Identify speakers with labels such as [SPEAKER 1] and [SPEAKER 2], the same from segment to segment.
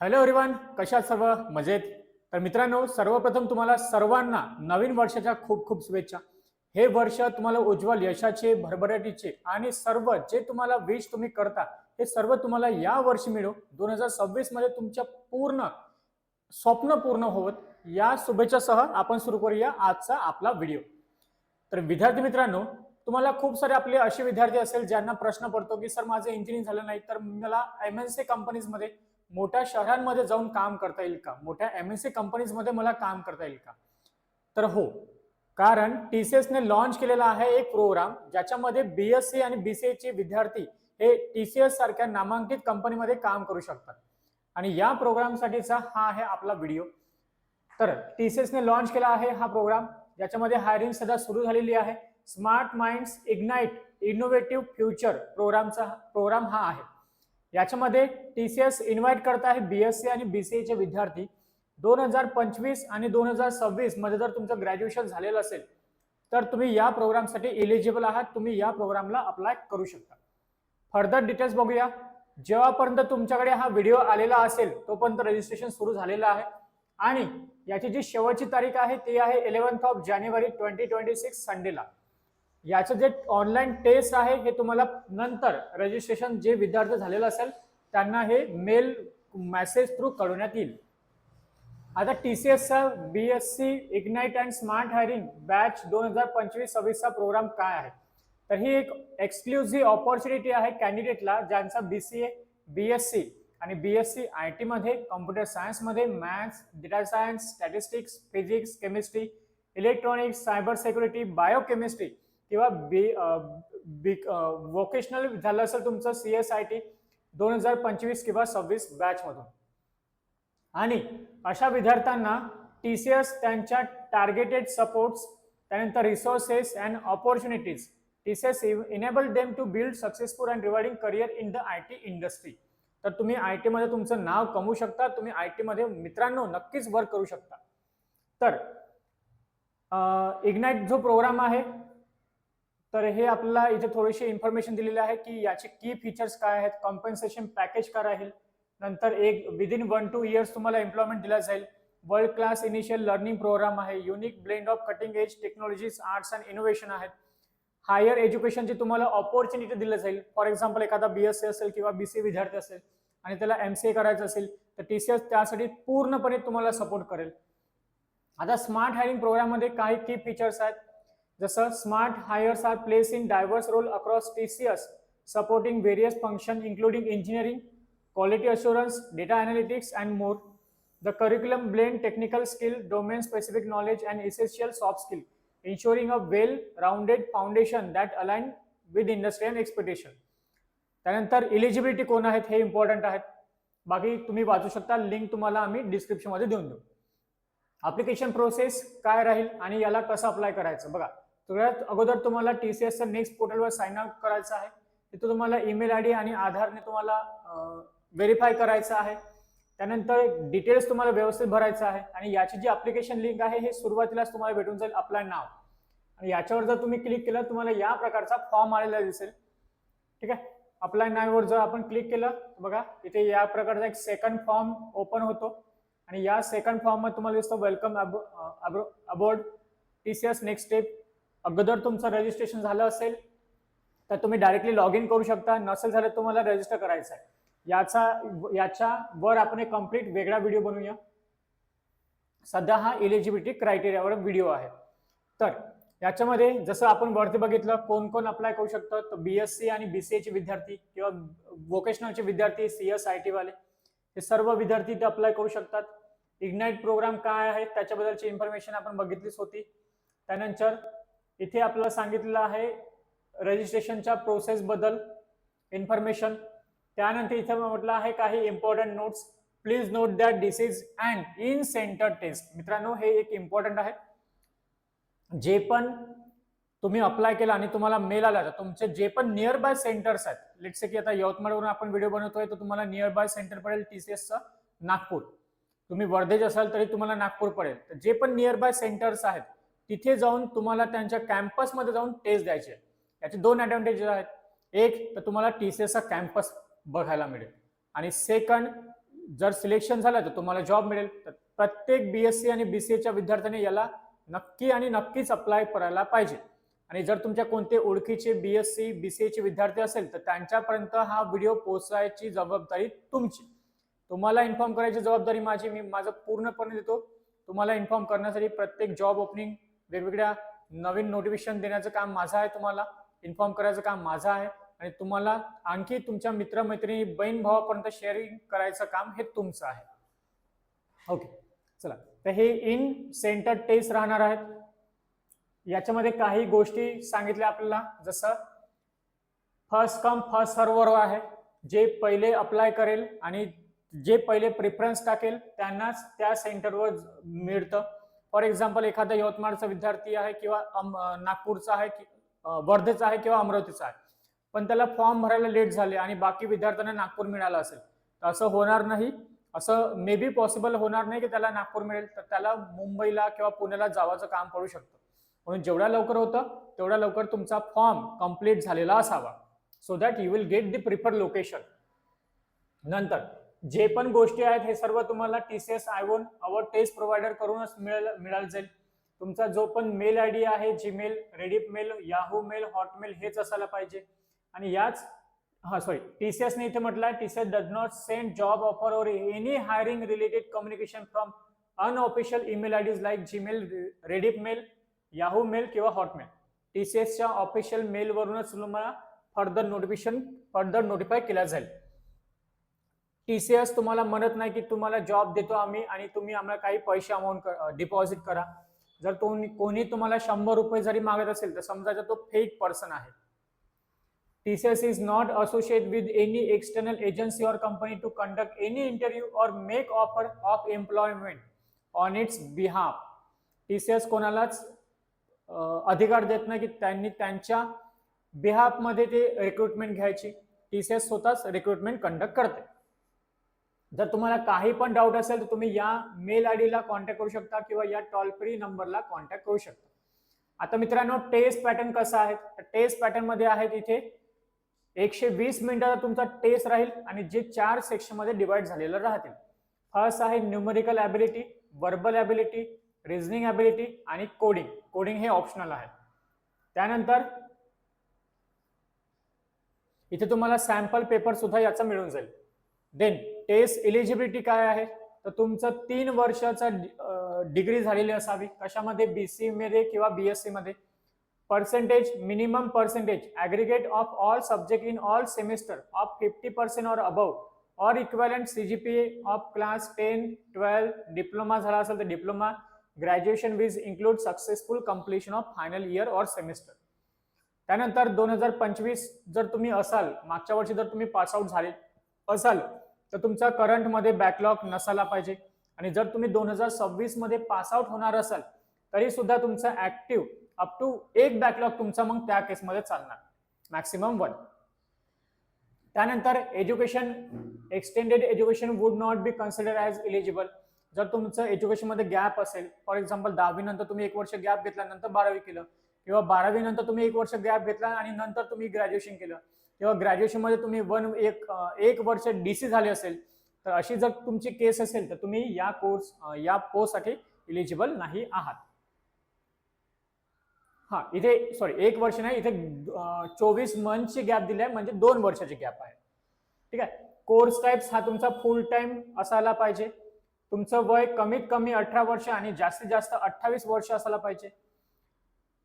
[SPEAKER 1] Hello everyone, कशा आहात सर्व? मजेत? तर मित्रांनो, सर्वप्रथम तुम्हाला सर्वांना नवीन वर्षाच्या खूप खूप शुभेच्छा. हे वर्ष तुम्हाला उज्ज्वल यशाचे, भरभराटीचे आणि सर्व जे तुम्हाला विश तुम्ही करता हे सर्व तुम्हाला या वर्षी मिळो. 2026 मध्ये तुमच्या पूर्ण स्वप्न पूर्ण होत या शुभेच्छासह आपण सुरू करूया आजचा आपला व्हिडिओ. तर विद्यार्थी मित्रांनो, तुम्हाला खूप सारे आपले असे विद्यार्थी असेल ज्यांना प्रश्न पडतो की सर माझं इंजिनिअरिंग झालं नाही तर मला MNC कंपनीजमध्ये मोठ्या शहरांमध्ये जाऊन काम करता येईल का? मोठ्या MNC कंपनीजमध्ये मला काम करता येईल का? तर हो, कारण TCS ने लॉन्च केलेला आहे एक प्रोग्राम ज्याच्यामध्ये BSc आणि BCA चे विद्यार्थी हे TCS सारख्या नामांकित कंपनीमध्ये काम करू शकतात. आणि या प्रोग्रामसाठीचा हा आहे आपला व्हिडिओ. तर TCS ने लॉन्च केला आहे हा प्रोग्राम, ज्याच्यामध्ये हायरिंग सध्या सुरू झालेली आहे. Smart minds ignite innovative future programme हा आहे. याच्यामध्ये TCS इन्व्हाइट करत आहे BSc आणि BCA चे विद्यार्थी. 2025 आणि 2026 मध्ये जर तुमचं ग्रॅज्युएशन झालेलं असेल तर तुम्ही या प्रोग्रामसाठी एलिजिबल आहात. तुम्ही या प्रोग्रामला अप्लाय करू शकता. फर्दर डिटेल्स बघूया. जेव्हापर्यंत तुमच्याकडे हा व्हिडिओ आलेला असेल तोपर्यंत रजिस्ट्रेशन सुरू झालेलं आहे आणि याची जी शेवटची तारीख आहे ती आहे 11 जानेवारी 2026 संडेला. याचं जे ऑनलाईन टेस्ट आहे हे तुम्हाला नंतर रजिस्ट्रेशन जे विद्यार्थी झालेलं असेल त्यांना हे मेल मेसेज थ्रू कळवण्यात येईल. आता TCSचा BSc ignite and smart hiring batch 2025-26 चा प्रोग्राम काय आहे? तर ही एक एक्सक्लुझिव्ह ऑपॉर्च्युनिटी आहे कॅन्डिडेटला ज्यांचा BCA, BSc आणि BSc IT मध्ये, कॉम्प्युटर सायन्स मध्ये, maths, data science, statistics, physics, chemistry, electronics, cyber security, biochemistry किंवा वोकेशनल झालं असेल तुमचं CSIT 2025 किंवा 26 बॅच मधून. आणि अशा विद्यार्थ्यांना TCS त्यांच्या टार्गेटेड सपोर्ट्स, त्यानंतर resources and opportunities TCS enable them to build successful and rewarding career in the IT industry. तर तुम्ही IT मध्ये तुमचं नाव कमवू शकता. तुम्ही IT मध्ये मित्रांनो नक्कीच वर्क करू शकता. तर इग्नाइट जो प्रोग्राम आहे तर हे आपल्याला इथे थोडीशी इन्फॉर्मेशन दिलेली आहे की याचे की फीचर्स काय आहेत, कॉम्पन्सेशन पॅकेज काय राहील, नंतर एक विदिन 1-2 इयर्स तुम्हाला एम्प्लॉयमेंट दिला जाईल. World class initial learning program आहे. Unique blend of cutting edge technologies, arts and innovation आहेत. हायर एज्युकेशनची तुम्हाला ऑपॉर्च्युनिटी दिली जाईल. फॉर एक्झाम्पल एखादा BSc असेल किंवा BCA विद्यार्थी असेल आणि त्याला MCA करायचं असेल तर TCS त्यासाठी पूर्णपणे तुम्हाला सपोर्ट करेल. आता स्मार्ट हायरिंग प्रोग्राम मध्ये काही की फीचर्स आहेत, जसं smart hires are place in diverse role across TCS supporting various function including engineering, quality assurance, data analytics and more. The curriculum blend technical skill, domain specific knowledge and essential soft skill, ensuring a well-rounded foundation that align with industry and expectation. त्यानंतर eligibility कोण आहेत हे important आहेत. बाकी तुम्ही वाचू शकता, link तुम्हाला आम्ही डिस्क्रिप्शन मध्ये देऊन देऊ. ऍप्लिकेशन प्रोसेस काय राहील आणि याला कसं अप्लाय करायचं बघा. सगळ्यात अगोदर तुम्हाला TCSच्या नेक्स्ट पोर्टलवर साइन अप करायचं आहे. तिथे तुम्हाला ईमेल ID आणि आधारने तुम्हाला व्हेरीफाय करायचं आहे. त्यानंतर डिटेल्स तुम्हाला व्यवस्थित भरायचं आहे आणि याची जी ऍप्लिकेशन लिंक आहे हे सुरुवातीलाच तुम्हाला भेटून जाईल, अप्लाय नाव. आणि याच्यावर जर तुम्ही क्लिक केलं तुम्हाला या प्रकारचा फॉर्म आलेला दिसेल. ठीक आहे. अप्लाय नाववर जर आपण क्लिक केलं बघा इथे या प्रकारचा एक सेकंड फॉर्म ओपन होतो आणि या सेकंड फॉर्म मध्ये तुम्हाला दिसतं welcome aboard TCS next step. अगोदर तुमचं रजिस्ट्रेशन झालं असेल तर तुम्ही डायरेक्टली लॉग इन करू शकता. नसेल झालं तुम्हाला रजिस्टर करायचं आहे. याच्यावर आपण एक कम्प्लीट वेगळा व्हिडिओ बनवूया. सध्या हा एलिजिबिलिटी क्रायटेरियावर व्हिडिओ आहे. तर याच्यामध्ये जसं आपण वरती बघितलं कोण कोण अप्लाय करू शकतं, तर BSc आणि BCA चे विद्यार्थी किंवा वोकेशनलचे विद्यार्थी, CSIT वाले हे सर्व विद्यार्थी ते अप्लाय करू शकतात. इग्नाइट प्रोग्राम काय आहे त्याच्याबद्दलची इन्फॉर्मेशन आपण बघितलीच होती. त्यानंतर इथे आपल्याला सांगितलेलं आहे रजिस्ट्रेशनच्या प्रोसेस बद्दल इन्फॉर्मेशन. त्यानंतर इथे म्हटलं आहे काही important notes. Please note that this is and in centre test. मित्रांनो हे एक इम्पॉर्टंट आहे. जे पण तुम्ही अप्लाय केला आणि तुम्हाला मेल आला तर तुमचे जे पण नियर बाय सेंटर्स आहेत, लेट्स से की आता यवतमाळवरून आपण व्हिडिओ बनवतोय तर तुम्हाला नियर बाय सेंटर पडेल TCSचं नागपूर. तुम्ही वर्धेत असाल तरी तुम्हाला नागपूर पडेल. तर जे पण नियर बाय सेंटर्स आहेत तिथे जाऊन तुम्हाला त्यांच्या कॅम्पसमध्ये जाऊन टेस्ट द्यायचे. याचे 2 ऍडव्हान्टेजेस आहेत. एक तर तुम्हाला TCSचा कॅम्पस बघायला मिळेल आणि सेकंड जर सिलेक्शन झालं तर तुम्हाला जॉब मिळेल. तर प्रत्येक बीएससी आणि बीसीएच्या विद्यार्थ्यांनी याला नक्की आणि नक्कीच अप्लाय करायला पाहिजे. आणि जर तुमच्या कोणते ओळखीचे बीएससी बीसीएचे विद्यार्थी असेल तर त्यांच्यापर्यंत हा व्हिडिओ पोहोचायची जबाबदारी तुमची. तुम्हाला इन्फॉर्म करायची जबाबदारी माझी, मी माझं पूर्णपणे देतो. तुम्हाला इन्फॉर्म करण्यासाठी प्रत्येक जॉब ओपनिंग वेगवेगळ्या नवीन नोटिफिकेशन देण्याचं काम माझं आहे, तुम्हाला इन्फॉर्म करायचं काम माझं आहे. आणि तुम्हाला आणखी तुमच्या मित्रमैत्रिणी बहीण भावापर्यंत शेअरिंग करायचं काम हे तुमचं आहे. ओके, चला. तर हे इन सेंटर टेस्ट राहणार आहेत. याच्यामध्ये काही गोष्टी सांगितल्या आपल्याला, जसं फर्स्ट कम फर्स्ट सर्व्हर आहे. जे पहिले अप्लाय करेल आणि जे पहिले प्रिफरन्स टाकेल त्यांनाच त्या सेंटरवर मिळतं. फॉर एक्झाम्पल एखादा यवतमाळचा विद्यार्थी आहे किंवा नागपूरचा आहे, वर्धेचा आहे किंवा अमरावतीचा आहे, पण त्याला फॉर्म भरायला लेट झाले आणि बाकी विद्यार्थ्यांना नागपूर मिळालं असेल, तर असं होणार नाही. असं मे बी पॉसिबल होणार नाही की त्याला नागपूर मिळेल, तर त्याला मुंबईला किंवा पुण्याला जावाचं काम पडू शकतं. म्हणून जेवढ्या लवकर होतं तेवढ्या लवकर तुमचा फॉर्म कंप्लीट झालेला असावा, so that you will get the preferred location. नंतर जे पण गोष्टी आहेत हे सर्व तुम्हाला TCS I-1 our taste provider करूनच मिळालं जाईल. तुमचा जो पण मेल आयडी आहे, Gmail, Rediff mail, Yahoo mail, Hotmail हेच असायला पाहिजे. आणि याच TCS ने इथे म्हटलंय, TCS does not send job offer or any hiring related communication from unofficial email IDs like Gmail, Rediff mail, Yahoo mail किंवा हॉटमेल. TCSच्या ऑफिशियल मेलवरूनच तुम्हाला फर्दर नोटिफाय केला जाईल. TCS तुम्हाला म्हणत नाही की तुम्हाला जॉब देतो आम्ही आणि तुम्ही आम्हाला काही पैसे अमाऊंट डिपॉझिट करा. जर कोणी तुम्हाला 100 रुपये जरी मागत असेल तर समजायचा तो फेक पर्सन आहे. TCS is not associated with any external agency or company to conduct any interview or make offer of employment on its behalf. TCS कोणालाच अधिकार देत नाही की त्यांनी त्यांच्या बिहाफ मध्ये ते रिक्रुटमेंट घ्यायची. TCS स्वतःच रिक्रुटमेंट कंडक्ट करते. जर तुम्हाला काही पण डाऊट असेल तर तुम्ही या मेल आयडीला कॉन्टॅक्ट करू शकता किंवा या टोल फ्री नंबरला कॉन्टॅक्ट करू शकता. आता मित्रांनो, टेस्ट पॅटर्न कसा आहे? टेस्ट पॅटर्न मध्ये आहे तिथे 120 मिनिटाचा तुमचा टेस्ट राहील आणि जे 4 सेक्शन मध्ये डिवाइड झालेलं राहतील. फर्स्ट आहे numerical ability, verbal ability, reasoning ability आणि कोडिंग. कोडिंग हे ऑप्शनल आहे. त्यानंतर इथे तुम्हाला सॅम्पल पेपर सुद्धा याचा मिळून जाईल. देन टेस्ट एलिजिबिलिटी काय आहे? तर तुमचं 3 वर्षाचा डिग्री झालेली असावी. कशामध्ये? BC मध्ये किंवा BSc मध्ये. Percentage, minimum percentage aggregate of all subject in all semester of 50% और अबव और equivalent CGPA of class 10, 12, diploma झाला असेल तर diploma, graduation with include successful completion of final year और सेमिस्टर. त्यानंतर 2025 जर तुम्ही असाल, मागच्या वर्षी जर तुम्ही पासआउट झाले असाल तर तुमचा करंट मध्ये बॅकलॉग नसायला पाहिजे. आणि जर तुम्ही 2026 मध्ये पासआउट होणार असाल तरी सुद्धा तुमचा ऍक्टिव्ह अप टू 1 बॅकलॉग तुमचा मग त्या केसमध्ये चालणार, मॅक्सिमम 1. त्यानंतर education, extended education would not be consider as eligible. जर तुमचं एज्युकेशन मध्ये गॅप असेल, फॉर एक्झाम्पल 10वी नंतर तुम्ही 1 वर्ष गॅप घेतला, नंतर 12वी केलं, किंवा 12वी नंतर तुम्ही 1 वर्ष गॅप घेतला आणि नंतर तुम्ही ग्रॅज्युएशन केलं, किंवा ग्रॅज्युएशन मध्ये तुम्ही एक वर्ष DC झाले असेल, तर अशी जर तुमची केस असेल तर तुम्ही या पोस्टसाठी एलिजिबल नाही आहात. इथे 1 वर्ष नाही, इथे 24 मंथची गॅप दिली आहे, म्हणजे 2 वर्षाची गॅप आहे. ठीक आहे. कोर्स टाइप्स हा तुमचा फुल टाइम असायला पाहिजे. तुमचं वय कमीत कमी 18 वर्ष आणि जास्तीत जास्त 28 वर्ष असायला पाहिजे.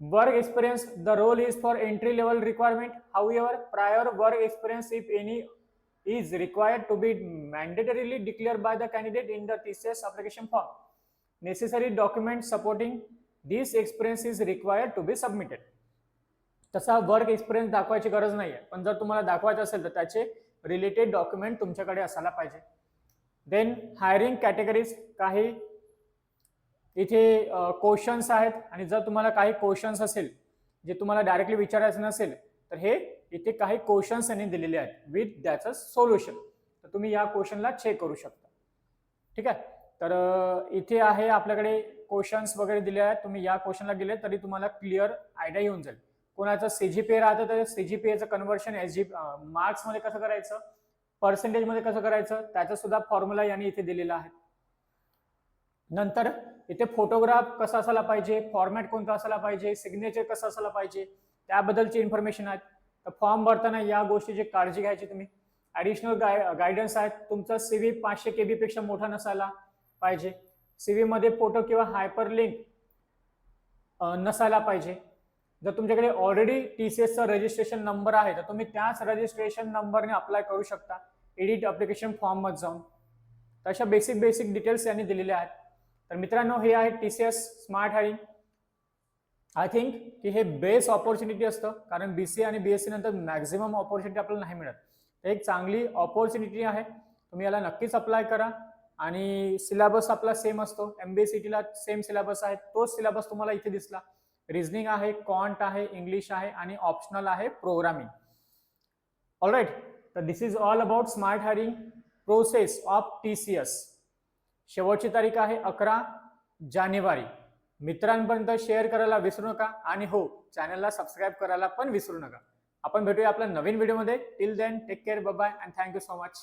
[SPEAKER 1] Work experience, the role is for entry level requirement. However prior work experience if any is required to be mandatorily declared by the candidate in the TCS application form. Necessary documents supporting this experience is required to be submitted. तसा work experience दाखवायची गरज नाहीये, पण जर तुम्हाला दाखवायचं असेल तर त्याचे रिलेटेड डॉक्युमेंट तुमच्याकडे असायला पाहिजे. देन हायरिंग कॅटेगरीज, काही इथे क्वेश्चन्स आहेत आणि जर तुम्हाला काही क्वेश्चन्स असेल जे तुम्हाला डायरेक्टली विचारायचं नसेल तर हे इथे काही क्वेश्चन्स यांनी दिलेले आहेत विथ त्याचं सोल्युशन, तर तुम्ही या क्वेश्चनला चेक करू शकता. ठीक आहे. तर इथे आहे आपल्याकडे क्वेश्चन्स वगैरे दिले आहेत. तुम्ही या क्वेश्चनला गेले तरी तुम्हाला क्लिअर आयडिया येऊन जाईल. कोणाचं CGPA राहतं तर CGPAचं कन्व्हर्शन मार्क्स मध्ये कसं करायचं, पर्सेंटेज मध्ये कसं करायचं त्याचा सुद्धा फॉर्म्युला यांनी इथे दिलेला आहे. नंतर इथे फोटोग्राफ कसा असायला पाहिजे, फॉर्मॅट कोणता असायला पाहिजे, सिग्नेचर कसं असायला पाहिजे त्याबद्दलची इन्फॉर्मेशन आहेत. तर फॉर्म भरताना या गोष्टीची काळजी घ्यायची तुम्ही. ॲडिशनल गायडन्स आहेत. तुमचा CV 500 KB पेक्षा मोठा नसायला पाहिजे. CV मध्ये फोटो किंवा हायपर लिंक नसायला पाहिजे. जर तुमच्याकडे ऑलरेडी TCS चा रजिस्ट्रेशन नंबर आहे तर तुम्ही त्याच रजिस्ट्रेशन नंबरने अप्लाय करू शकता एडिट अप्लिकेशन फॉर्म मध्ये जाऊन. तशा बेसिक डिटेल्स यांनी दिलेल्या आहेत. तर मित्रांनो हे आहे TCS smart hiring. I think की हे बेस्ट ऑपॉर्च्युनिटी असतं, कारण BCA आणि BSc नंतर मॅक्झिमम ऑपॉर्च्युनिटी आपल्याला नाही मिळत. एक चांगली ऑपॉर्च्युनिटी आहे. तुम्ही याला नक्कीच अप्लाय करा. आणि सिलेबस आपला सेम असतो. MBA ला सेम सिलेबस आहे. तोच सिलेबस तुम्हाला इथे दिसला. रिझनिंग आहे, क्वांट आहे, इंग्लिश आहे आणि ऑप्शनल आहे प्रोग्रामिंग. ऑलराईट, तर this is all about smart hiring process of TCS. शेवटची तारीख आहे 11 जानेवारी. मित्रांपर्यंत शेअर करायला विसरू नका आणि हो, चॅनलला सबस्क्राईब करायला पण विसरू नका. आपण भेटूया आपल्या नवीन व्हिडिओमध्ये. Till then take care, bye bye and thank you so much.